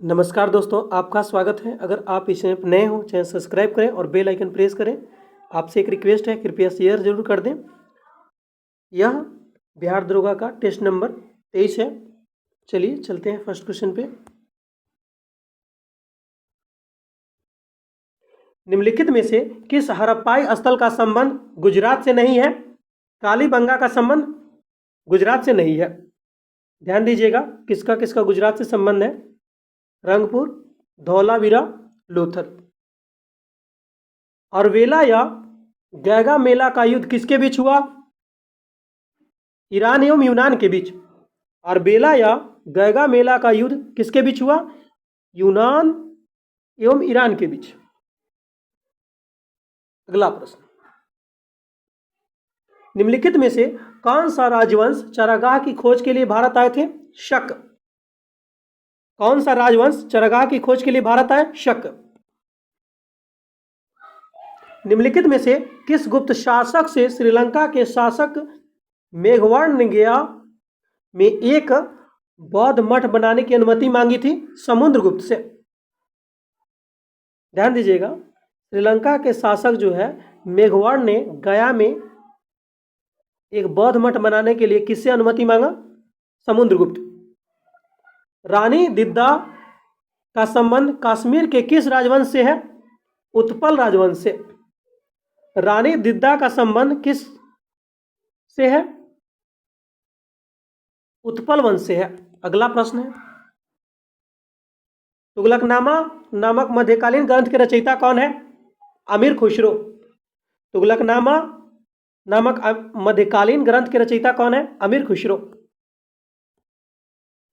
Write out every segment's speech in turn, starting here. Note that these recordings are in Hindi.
नमस्कार दोस्तों, आपका स्वागत है। अगर आप इस चैनल पर नए हो, चैनल सब्सक्राइब करें और बेल आइकन प्रेस करें। आपसे एक रिक्वेस्ट है, कृपया शेयर जरूर कर दें। यह बिहार दरोगा का टेस्ट नंबर 23 है। चलिए चलते हैं फर्स्ट क्वेश्चन पे। निम्नलिखित में से किस हड़प्पाई स्थल का संबंध गुजरात से नहीं है? कालीबंगा का संबंध गुजरात से नहीं है। ध्यान दीजिएगा, किसका किसका गुजरात से संबंध है? रंगपुर, धौलावीरा, लोथल। अरवेला या गैगा मेला का युद्ध किसके बीच हुआ? ईरान एवं यूनान के बीच। अरबेला या गैगा मेला का युद्ध किसके बीच हुआ? यूनान एवं ईरान के बीच। अगला प्रश्न, निम्नलिखित में से कौन सा राजवंश चारागाह की खोज के लिए भारत आए थे? शक। कौन सा राजवंश चारागाह की खोज के लिए भारत आए? शक। निम्नलिखित में से किस गुप्त शासक से श्रीलंका के शासक मेघवर्णनगिरी में एक बौद्ध मठ बनाने की अनुमति मांगी थी? समुद्रगुप्त से। ध्यान दीजिएगा, श्रीलंका के शासक जो है मेघवर्ण ने गया में एक बौद्ध मठ बनाने के लिए किससे अनुमति मांगा? समुद्रगुप्त। रानी दिद्दा का संबंध कश्मीर के किस राजवंश से है? उत्पल राजवंश से। रानी दिद्दा का संबंध किस से है? उत्पल वंश से है। अगला प्रश्न है, तुगलकनामा नामक मध्यकालीन ग्रंथ के रचयिता कौन है? अमीर खुसरो। तुगलकनामा नामक मध्यकालीन ग्रंथ के रचयिता कौन है? अमीर खुसरो।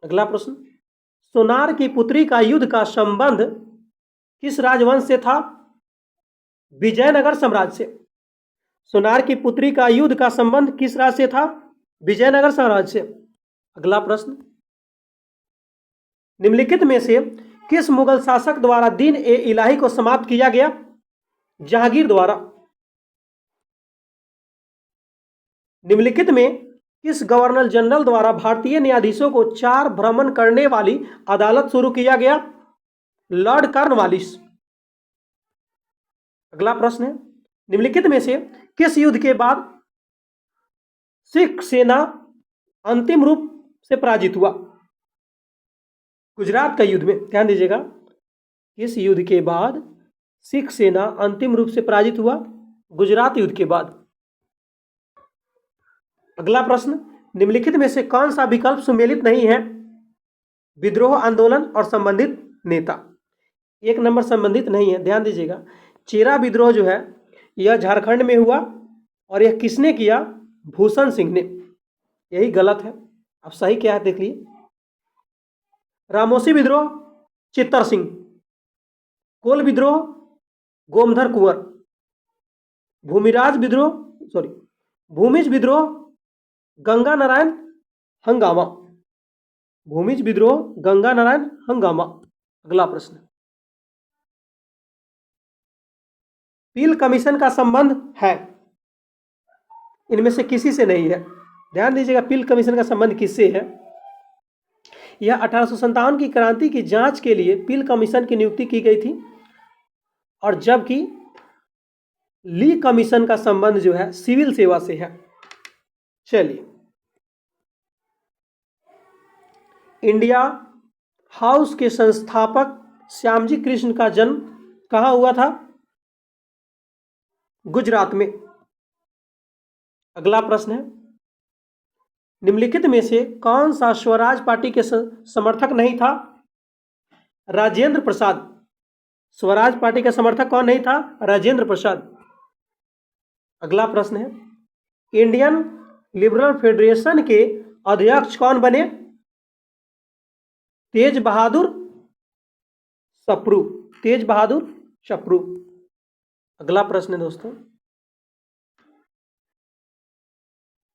अगला प्रश्न, सोनार की पुत्री का युद्ध का संबंध किस राजवंश से था? विजयनगर साम्राज्य से। सोनार की पुत्री का युद्ध का संबंध किस राज्य से था? विजयनगर साम्राज्य से। अगला प्रश्न, निम्नलिखित में से किस मुगल शासक द्वारा दीन ए इलाही को समाप्त किया गया? जहांगीर द्वारा। निम्नलिखित में किस गवर्नर जनरल द्वारा भारतीय न्यायाधीशों को 4 भ्रमण करने वाली अदालत शुरू किया गया? Lord Cornwallis. अगला प्रश्न है, निम्नलिखित में से किस युद्ध के बाद सिख सेना अंतिम रूप से पराजित हुआ? गुजरात का युद्ध में। ध्यान दीजिएगा, किस युद्ध के बाद सिख सेना अंतिम रूप से पराजित हुआ? गुजरात युद्ध के बाद। अगला प्रश्न, निम्नलिखित में से कौन सा विकल्प सुमेलित नहीं है? विद्रोह आंदोलन और संबंधित नेता। 1 नंबर संबंधित नहीं है। ध्यान दीजिएगा, चेरा विद्रोह जो है यह झारखंड में हुआ और यह किसने किया? भूषण सिंह ने। यही गलत है। अब सही क्या है देख लिए। रामोसी विद्रोह चित्तर सिंह, कोल विद्रोह गोमधर कुंवर, भूमिज विद्रोह गंगा नारायण हंगामा। भूमिज विद्रोह गंगा नारायण हंगामा। अगला प्रश्न, पील कमीशन का संबंध है? इनमें से किसी से नहीं है। ध्यान दीजिएगा, पील कमीशन का संबंध किससे है? यह 1857 की क्रांति की जांच के लिए पील कमीशन की नियुक्ति की गई थी, और जबकि ली कमीशन का संबंध जो है सिविल सेवा से है। चलिए, इंडिया हाउस के संस्थापक श्यामजी कृष्ण का जन्म कहाँ हुआ था? गुजरात में। अगला प्रश्न है, निम्नलिखित में से कौन सा स्वराज पार्टी के समर्थक नहीं था? राजेंद्र प्रसाद। स्वराज पार्टी का समर्थक कौन नहीं था? राजेंद्र प्रसाद। अगला प्रश्न है, इंडियन लिबरल फेडरेशन के अध्यक्ष कौन बने? तेज बहादुर सप्रू। तेज बहादुर सप्रू। अगला प्रश्न है दोस्तों,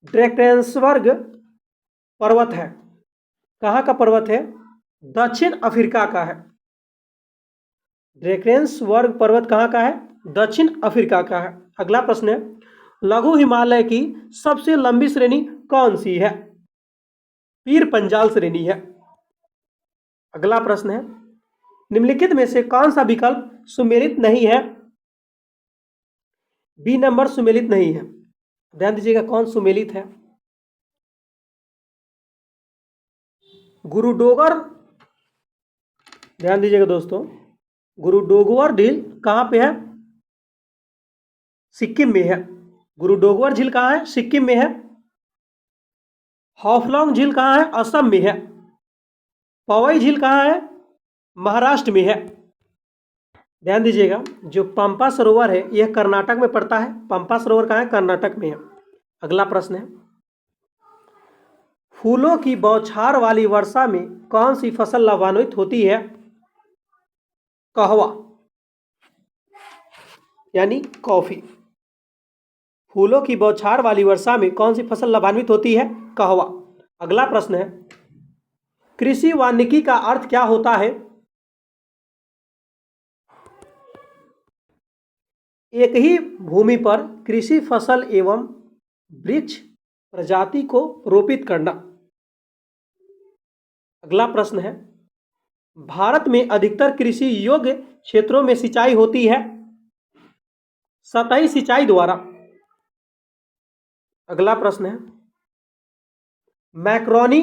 ड्रैकेंसबर्ग पर्वत है, कहाँ का पर्वत है? दक्षिण अफ्रीका का है। ड्रैकेंसबर्ग पर्वत कहाँ का है? दक्षिण अफ्रीका का है। अगला प्रश्न है, लघु हिमालय की सबसे लंबी श्रेणी कौन सी है? पीर पंजाल श्रेणी है। अगला प्रश्न है, निम्नलिखित में से कौन सा विकल्प सुमेलित नहीं है? बी नंबर सुमेलित नहीं है। ध्यान दीजिएगा कौन सुमेलित है। गुरु डोगर, ध्यान दीजिएगा दोस्तों, गुरु डोगवर झील कहाँ पे है? सिक्किम में है। गुरु डोगवर झील कहाँ है? सिक्किम में है। हाफलॉन्ग झील कहाँ है? असम में है। पवई झील कहाँ है? महाराष्ट्र में है। ध्यान दीजिएगा जो पंपा सरोवर है यह कर्नाटक में पड़ता है। पंपा सरोवर कहाँ है? कर्नाटक में है। अगला प्रश्न है, फूलों की बौछार वाली वर्षा में कौन सी फसल लाभान्वित होती है? कहवा यानी कॉफी। फूलों की बौछार वाली वर्षा में कौन सी फसल लाभान्वित होती है? कहवा। अगला प्रश्न है, कृषि वानिकी का अर्थ क्या होता है? एक ही भूमि पर कृषि फसल एवं वृक्ष प्रजाति को रोपित करना। अगला प्रश्न है, भारत में अधिकतर कृषि योग्य क्षेत्रों में सिंचाई होती है सतही सिंचाई द्वारा। अगला प्रश्न है, मैक्रोनी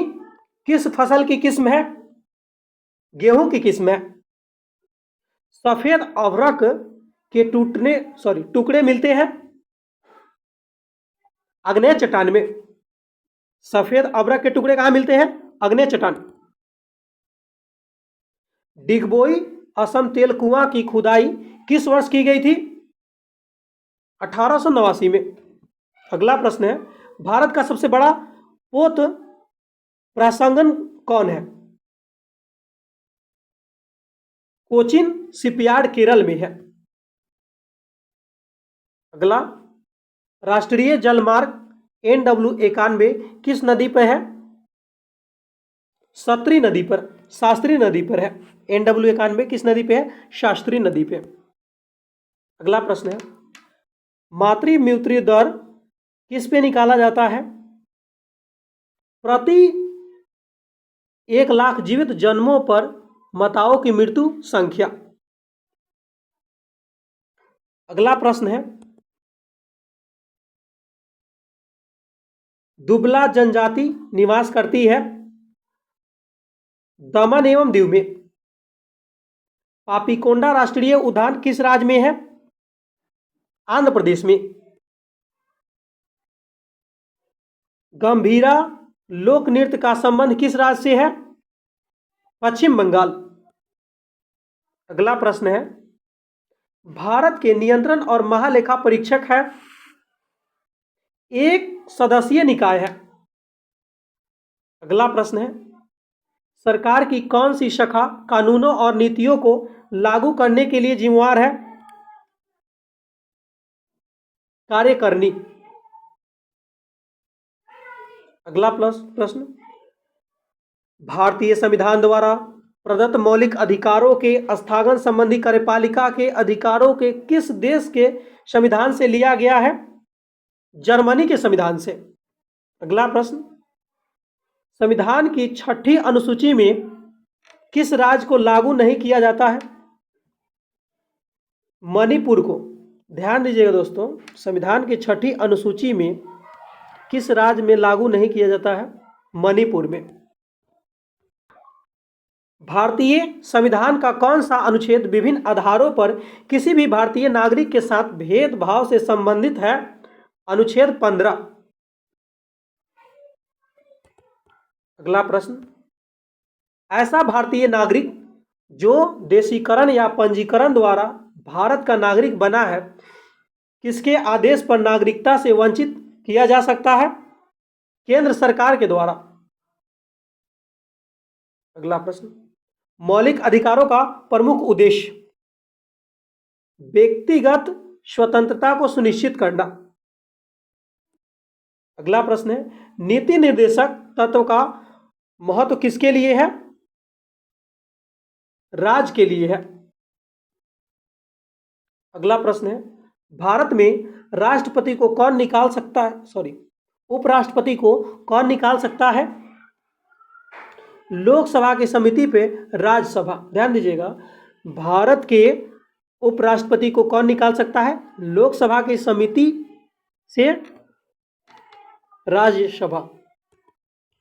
किस फसल की किस्म है? गेहूं की किस्म है। सफेद अभ्रक के टुकड़े मिलते हैं आग्नेय चट्टान में। सफेद अभ्रक के टुकड़े कहां मिलते हैं? आग्नेय चट्टान। डिगबोई असम तेल कुआं की खुदाई किस वर्ष की गई थी? 1889 में। अगला प्रश्न है, भारत का सबसे बड़ा पोत प्रासंगन कौन है? कोचिन शिपयार्ड केरल में है। अगला, राष्ट्रीय जलमार्ग NW91 किस नदी पर है? शास्त्री नदी पर। शास्त्री नदी पर है। NW91 किस नदी पे है? शास्त्री नदी पे। अगला प्रश्न है, मातृ मृत्यु दर किस पे निकाला जाता है? प्रति 1 लाख जीवित जन्मों पर माताओं की मृत्यु संख्या। अगला प्रश्न है, दुबला जनजाति निवास करती है दमन एवं दीव में। पापीकोंडा राष्ट्रीय उद्यान किस राज्य में है? आंध्र प्रदेश में। गंभीरा लोक नृत्य का संबंध किस राज्य से है? पश्चिम बंगाल। अगला प्रश्न है, भारत के नियंत्रण और महालेखा परीक्षक है एक सदस्यीय निकाय है। अगला प्रश्न है, सरकार की कौन सी शाखा कानूनों और नीतियों को लागू करने के लिए जिम्मेदार है? कार्यकारिणी। अगला प्रश्न, भारतीय संविधान द्वारा प्रदत्त मौलिक अधिकारों के स्थगन संबंधी कार्यपालिका के अधिकारों के किस देश के संविधान से लिया गया है? जर्मनी के संविधान से। अगला प्रश्न, संविधान की 6ठी अनुसूची में किस राज्य को लागू नहीं किया जाता है? मणिपुर को। ध्यान दीजिएगा दोस्तों, संविधान की 6ठी अनुसूची में किस राज्य में लागू नहीं किया जाता है? मणिपुर में। भारतीय संविधान का कौन सा अनुच्छेद विभिन्न आधारों पर किसी भी भारतीय नागरिक के साथ भेदभाव से संबंधित है? अनुच्छेद 15। अगला प्रश्न, ऐसा भारतीय नागरिक जो देशीकरण या पंजीकरण द्वारा भारत का नागरिक बना है किसके आदेश पर नागरिकता से वंचित किया जा सकता है? केंद्र सरकार के द्वारा। अगला प्रश्न, मौलिक अधिकारों का प्रमुख उद्देश्य व्यक्तिगत स्वतंत्रता को सुनिश्चित करना। अगला प्रश्न है, नीति निर्देशक तत्व का महत्व किसके लिए है? राज्य के लिए है। अगला प्रश्न है, भारत में राष्ट्रपति को कौन निकाल सकता है? उपराष्ट्रपति को कौन निकाल सकता है? लोकसभा की समिति पे राज्यसभा। ध्यान दीजिएगा, भारत के उपराष्ट्रपति को कौन निकाल सकता है? लोकसभा की समिति से राज्यसभा।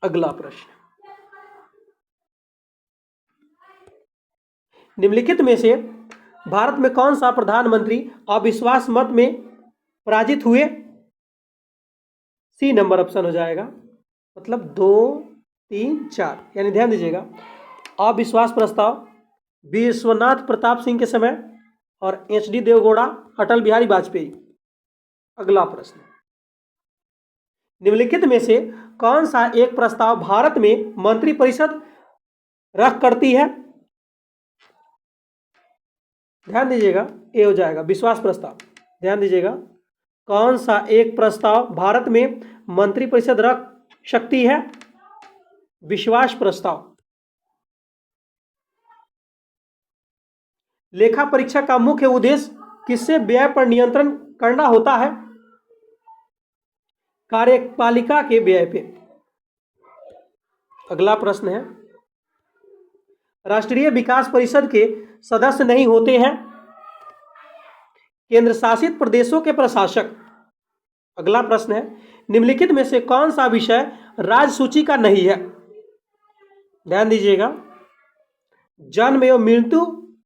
अगला प्रश्न, निम्नलिखित में से भारत में कौन सा प्रधानमंत्री अविश्वास मत में पराजित हुए? सी नंबर ऑप्शन हो जाएगा, मतलब 2, 3, 4, यानी ध्यान दीजिएगा, अविश्वास प्रस्ताव विश्वनाथ प्रताप सिंह के समय और एच.डी. देवगौड़ा, अटल बिहारी वाजपेयी। अगला प्रश्न, निम्नलिखित में से कौन सा एक प्रस्ताव भारत में मंत्रिपरिषद रख करती है? ध्यान दीजिएगा, ए हो जाएगा विश्वास प्रस्ताव। ध्यान दीजिएगा, कौन सा एक प्रस्ताव भारत में मंत्रिपरिषद रख सकती है? विश्वास प्रस्ताव। लेखा परीक्षा का मुख्य उद्देश्य किससे व्यय पर नियंत्रण करना होता है? कार्यपालिका के व्यय पे। अगला प्रश्न है, राष्ट्रीय विकास परिषद के सदस्य नहीं होते हैं केंद्र शासित प्रदेशों के प्रशासक। अगला प्रश्न है, निम्नलिखित में से कौन सा विषय राज्य सूची का नहीं है? ध्यान दीजिएगा, जन्म एवं मृत्यु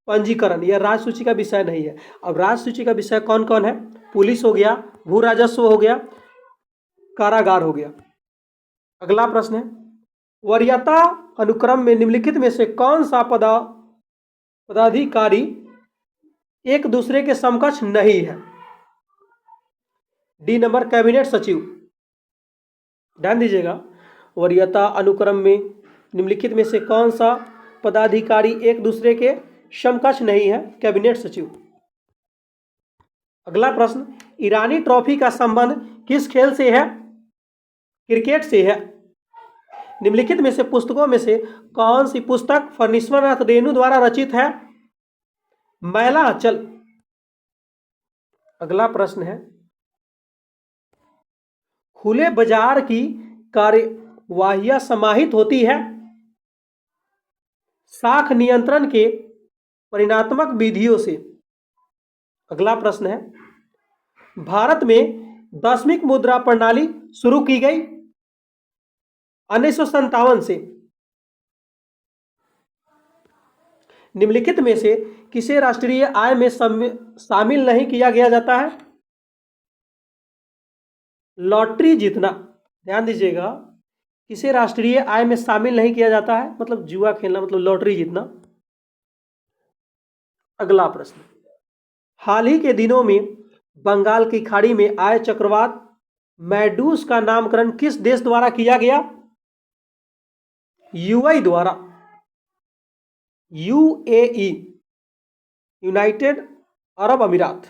पंजीकरण यह राज्य सूची का विषय नहीं है। अब राज्य सूची का विषय कौन कौन है? पुलिस हो गया, भू राजस्व हो गया, कारागार हो गया। अगला प्रश्न है, वरीयता अनुक्रम में निम्नलिखित में से कौन सा पदाधिकारी एक दूसरे के समकक्ष नहीं है? डी नंबर, कैबिनेट सचिव। ध्यान दीजिएगा, वरीयता अनुक्रम में निम्नलिखित में से कौन सा पदाधिकारी एक दूसरे के समकक्ष नहीं है? कैबिनेट सचिव। अगला प्रश्न, ईरानी ट्रॉफी का संबंध किस खेल से है? क्रिकेट से है। निम्नलिखित में से पुस्तकों में से कौन सी पुस्तक फणीश्वरनाथ रेणु द्वारा रचित है? मैला अचल। अगला प्रश्न है, खुले बाजार की कार्यवाहियां समाहित होती है साख नियंत्रण के परिणात्मक विधियों से। अगला प्रश्न है, भारत में 10वीं मुद्रा प्रणाली शुरू की गई 1957 से। निम्नलिखित में से किसे राष्ट्रीय आय में शामिल नहीं किया गया जाता है? लॉटरी जीतना। ध्यान दीजिएगा, किसे राष्ट्रीय आय में शामिल नहीं किया जाता है? मतलब जुआ खेलना, मतलब लॉटरी जीतना। अगला प्रश्न, हाल ही के दिनों में बंगाल की खाड़ी में आए चक्रवात मैडूस का नामकरण किस देश द्वारा किया गया? यूएई द्वारा। यूएई, यूनाइटेड अरब अमीरात।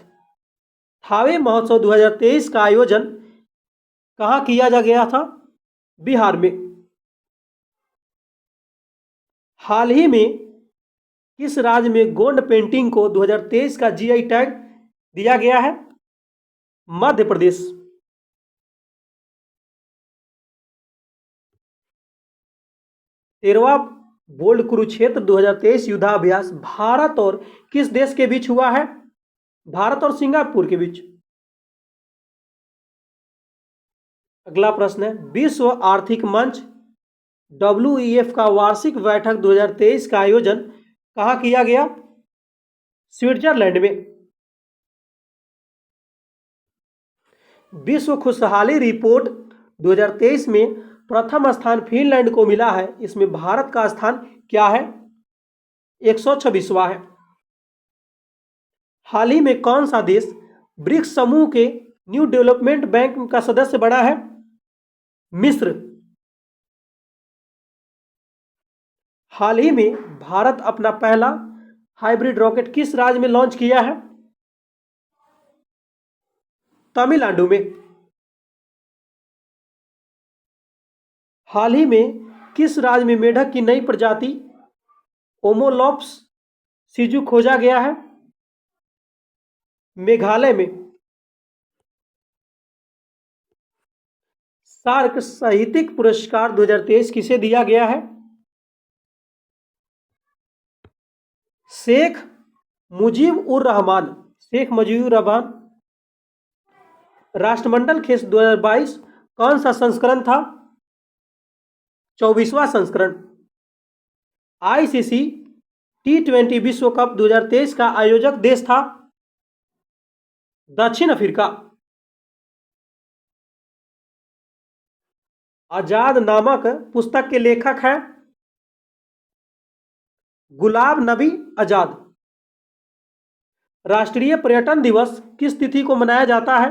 थावे महोत्सव 2023 का आयोजन कहाँ किया जा गया था? बिहार में। हाल ही में किस राज्य में गोंड पेंटिंग को 2023 का जीआई टैग दिया गया है? मध्य प्रदेश। तेरहवां बोल्ड कुरुक्षेत्र 2023 युद्धाभ्यास भारत और किस देश के बीच हुआ है? भारत और सिंगापुर के बीच। अगला प्रश्न है, विश्व आर्थिक मंच WEF का वार्षिक बैठक 2023 का आयोजन कहाँ किया गया? स्विट्जरलैंड में। विश्व खुशहाली रिपोर्ट 2023 में प्रथम स्थान फिनलैंड को मिला है। इसमें भारत का स्थान क्या है? 126वां है। हाल ही में कौन सा देश ब्रिक्स समूह के न्यू डेवलपमेंट बैंक का सदस्य बना है? मिस्र। हाल ही में भारत अपना पहला हाइब्रिड रॉकेट किस राज्य में लॉन्च किया है? तमिलनाडु में। हाल ही में किस राज्य में मेढक की नई प्रजाति ओमोलॉप्स सिजु खोजा गया है? मेघालय में। सार्क साहित्यिक पुरस्कार 2023 किसे दिया गया है? शेख मुजीब उर रहमान, शेख मुजीबुर रहमान। राष्ट्रमंडल खेल 2022 कौन सा संस्करण था? 24वां संस्करण। आईसीसी T20 विश्व कप 2023 का आयोजक देश था दक्षिण अफ्रीका। आजाद नामक पुस्तक के लेखक हैं गुलाम नबी आजाद। राष्ट्रीय पर्यटन दिवस किस तिथि को मनाया जाता है?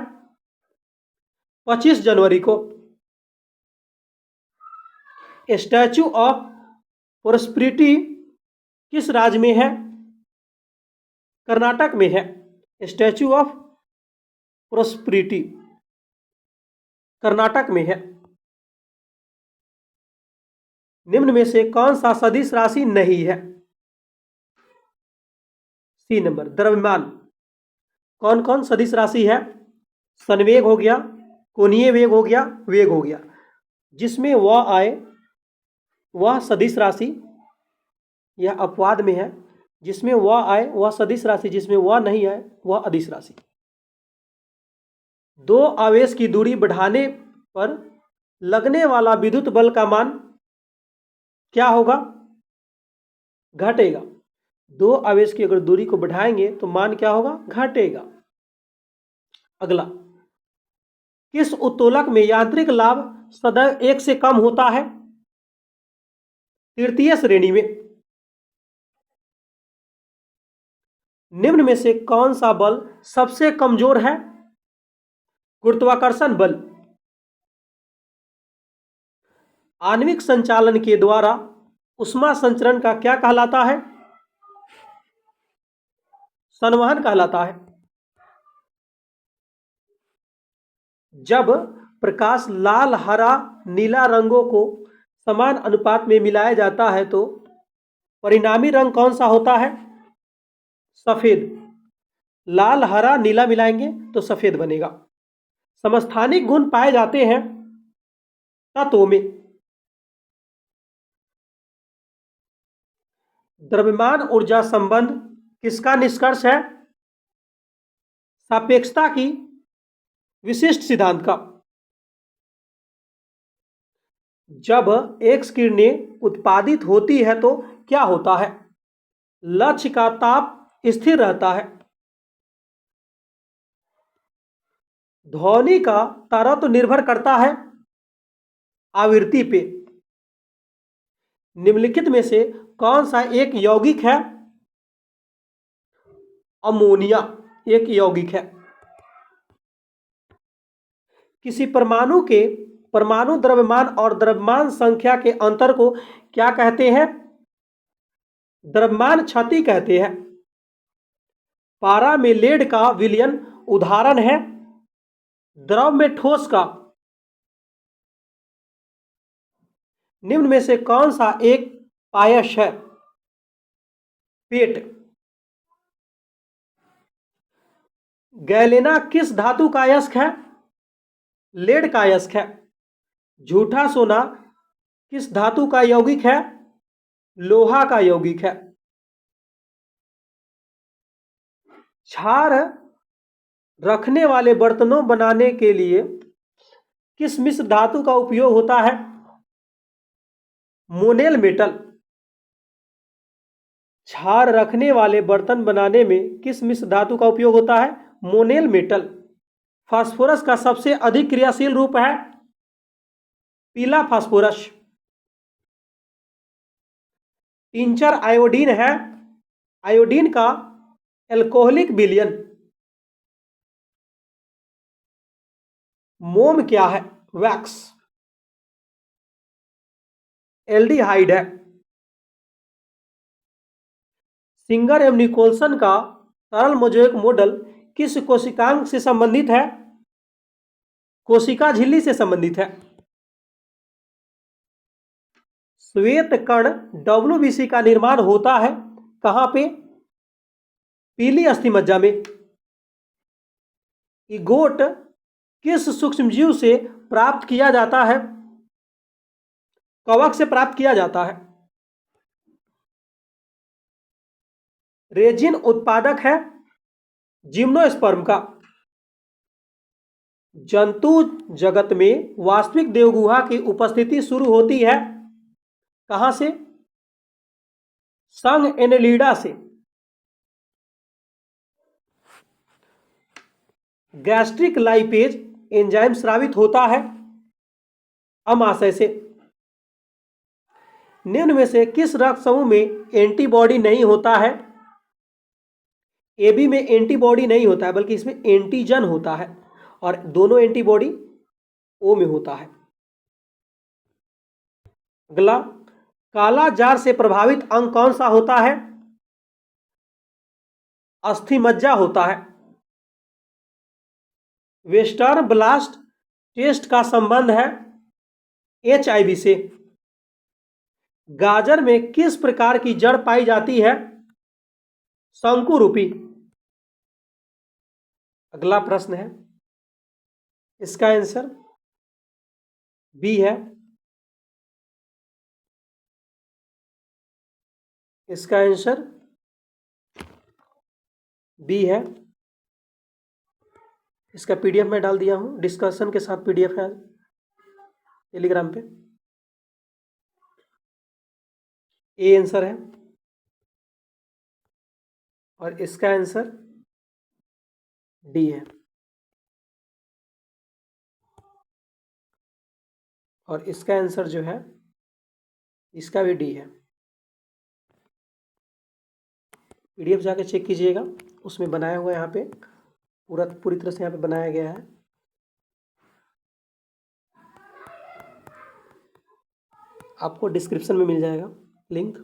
25 जनवरी को। स्टैच्यू ऑफ प्रॉस्पेरिटी किस राज्य में है? कर्नाटक में है। स्टैच्यू ऑफ प्रॉस्पेरिटी कर्नाटक में है। निम्न में से कौन सा सदिश राशि नहीं है? सी नंबर द्रव्यमान। कौन कौन सदिश राशि है? संवेग हो गया, कोणीय वेग हो गया, वेग हो गया। जिसमें वह आए वह सदिश राशि, यह अपवाद में है। जिसमें वह आए वह सदिश राशि, जिसमें वह नहीं आए वह अदिश राशि। दो आवेश की दूरी बढ़ाने पर लगने वाला विद्युत बल का मान क्या होगा? घटेगा। दो आवेश की अगर दूरी को बढ़ाएंगे तो मान क्या होगा? घटेगा। अगला, किस उत्तोलक में यांत्रिक लाभ सदैव 1 से कम होता है? तृतीय श्रेणी में। निम्न में से कौन सा बल सबसे कमजोर है? गुरुत्वाकर्षण बल। आणविक संचालन के द्वारा ऊष्मा संचरण का क्या कहलाता है? संवहन कहलाता है। जब प्रकाश लाल, हरा, नीला रंगों को समान अनुपात में मिलाया जाता है तो परिणामी रंग कौन सा होता है? सफेद। लाल, हरा, नीला मिलाएंगे तो सफेद बनेगा। समस्थानिक गुण पाए जाते हैं तत्वों में। द्रव्यमान ऊर्जा संबंध किसका निष्कर्ष है? सापेक्षता की विशिष्ट सिद्धांत का। जब एक्स किरणें उत्पादित होती है तो क्या होता है? लक्ष्य का ताप स्थिर रहता है। ध्वनि का तरत्व निर्भर करता है आवृत्ति पे। निम्नलिखित में से कौन सा एक यौगिक है? अमोनिया एक यौगिक है। किसी परमाणु के परमाणु द्रव्यमान और द्रव्यमान संख्या के अंतर को क्या कहते हैं? द्रव्यमान क्षति कहते हैं। पारा में लेड का विलयन उदाहरण है। द्रव में ठोस का। निम्न में से कौन सा एक पायश है? पेट। गैलेना किस धातु का अयस्क है? लेड का अयस्क है। झूठा सोना किस धातु का यौगिक है? लोहा का यौगिक है। क्षार रखने वाले बर्तनों बनाने के लिए किस मिश्र धातु का उपयोग होता है? Monel metal. क्षार रखने वाले बर्तन बनाने में किस मिश्र धातु का उपयोग होता है? Monel metal. फास्फोरस का सबसे अधिक क्रियाशील रूप है पीला फास्फोरस। टिंचर आयोडीन है। आयोडीन का एल्कोहलिक विलयन। मोम क्या है? वैक्स। एल्डिहाइड है। सिंगर एवं निकोलसन का सरल मोज़ेक मॉडल किस कोशिकांग से संबंधित है? कोशिका झिल्ली से संबंधित है। श्वेत कण WBC का निर्माण होता है कहां पे? पीली अस्थिमज्जा में। इगोट किस सूक्ष्मजीव से प्राप्त किया जाता है? कवक से प्राप्त किया जाता है। रेजिन उत्पादक है जिम्नोस्पर्म का। जंतु जगत में वास्तविक देवगुहा की उपस्थिति शुरू होती है कहां से? संघ एनेलिडा से। गैस्ट्रिक लाइपेज एंजाइम स्रावित होता है अमाशय से। निम्न में से किस रक्त समूह में एंटीबॉडी नहीं होता है? AB में एंटीबॉडी नहीं होता है बल्कि इसमें एंटीजन होता है और दोनों एंटीबॉडी O में होता है। अगला, काला जार से प्रभावित अंग कौन सा होता है? अस्थिमज्जा होता है। वेस्टर्न ब्लास्ट टेस्ट का संबंध है HIV से। गाजर में किस प्रकार की जड़ पाई जाती है? शंकुरूपी। अगला प्रश्न है, इसका आंसर बी है। इसका आंसर बी है। इसका PDF मैं डाल दिया हूं, डिस्कशन के साथ PDF है टेलीग्राम पे। ए आंसर है और इसका आंसर डी है और इसका आंसर जो है इसका भी डी है। PDF जाके चेक कीजिएगा, उसमें बनाया हुआ है, यहाँ पे पूरी तरह से यहाँ पे बनाया गया है। आपको डिस्क्रिप्शन में मिल जाएगा लिंक।